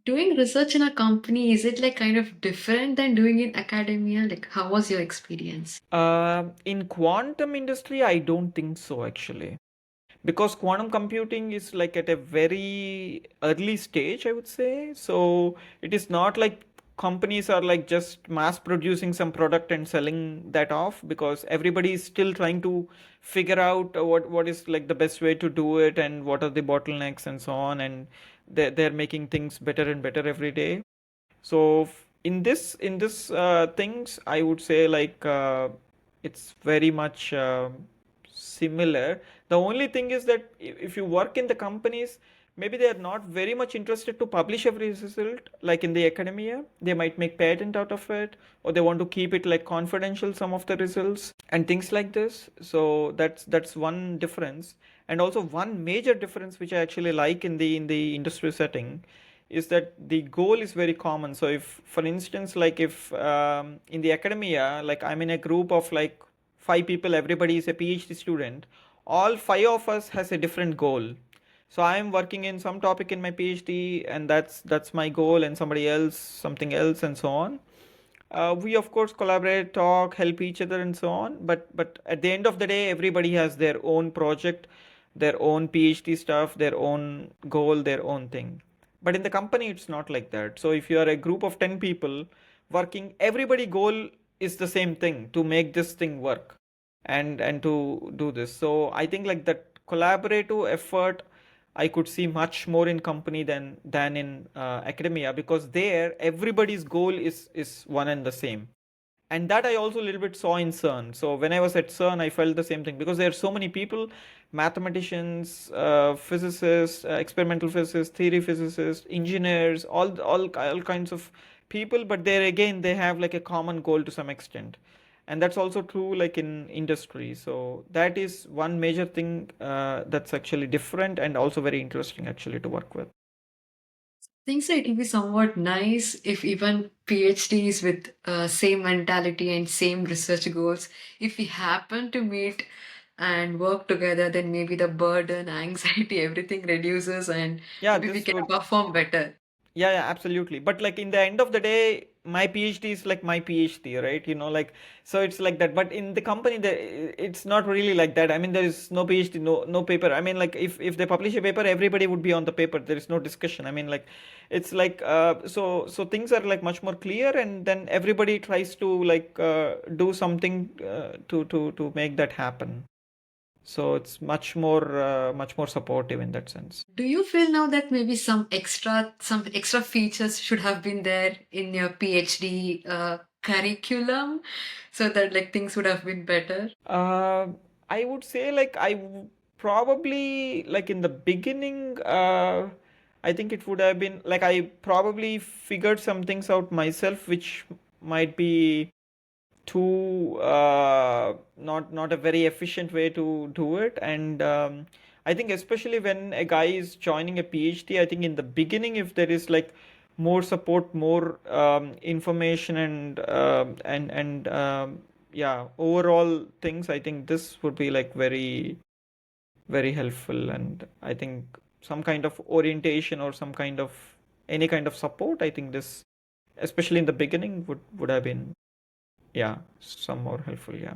Doing research in a company, is it like kind of different than doing in academia? Like, how was your experience? In quantum industry, I don't think so actually, because quantum computing is like at a very early stage, I would say. So it is not like companies are like just mass producing some product and selling that off, because everybody is still trying to figure out what is like the best way to do it and what are the bottlenecks and so on, and they're making things better and better every day. So in this things, I would say like it's very much similar. The only thing is that if you work in the companies, maybe they are not very much interested to publish every result. Like in the academia, they might make patent out of it, or they want to keep it like confidential, some of the results and things like this. So that's one difference. And also one major difference which I actually like in the industry setting is that the goal is very common. So if, for instance, like if in the academia, like I'm in a group of like five people, everybody is a PhD student, all five of us has a different goal. So I am working in some topic in my PhD, and that's my goal, and somebody else something else, and so on. We of course collaborate, talk, help each other, and so on. But at the end of the day, everybody has their own project, their own PhD stuff, their own goal, their own thing. But in the company, it's not like that. So if you are a group of 10 people working, everybody goal is the same thing, to make this thing work and to do this. So I think like that collaborative effort I could see much more in company than in academia, because there everybody's goal is one and the same. And that I also a little bit saw in CERN. So when I was at CERN, I felt the same thing, because there are so many people, mathematicians, physicists, experimental physicists, theory physicists, engineers, all kinds of people. But there again, they have like a common goal to some extent, and that's also true like in industry. So that is one major thing that's actually different and also very interesting actually to work with. Think so it will be somewhat nice if even PhDs with same mentality and same research goals, if we happen to meet and work together, then maybe the burden, anxiety, everything reduces and Yeah, maybe we this can would. perform better. Yeah, yeah, absolutely. But like in the end of the day, my PhD is like my PhD, right? Like, so it's like that. But in the company, it's not really like that. I mean, there is no PhD, no paper. I mean, like if they publish a paper, everybody would be on the paper. There is no discussion. I mean, like it's like so things are like much more clear, and then everybody tries to like do something to make that happen. So it's much more supportive in that sense. Do you feel now that maybe some extra features should have been there in your PhD curriculum so that like things would have been better? Uh, I would say like probably like in the beginning, I think it would have been like I probably figured some things out myself, which might be too not a very efficient way to do it. And I think especially when a guy is joining a PhD, I think in the beginning, if there is like more support, more information, and yeah, overall things, I think this would be like very very helpful. And I think some kind of orientation or some kind of any kind of support, I think this, especially in the beginning, would have been, yeah, some more helpful. Yeah.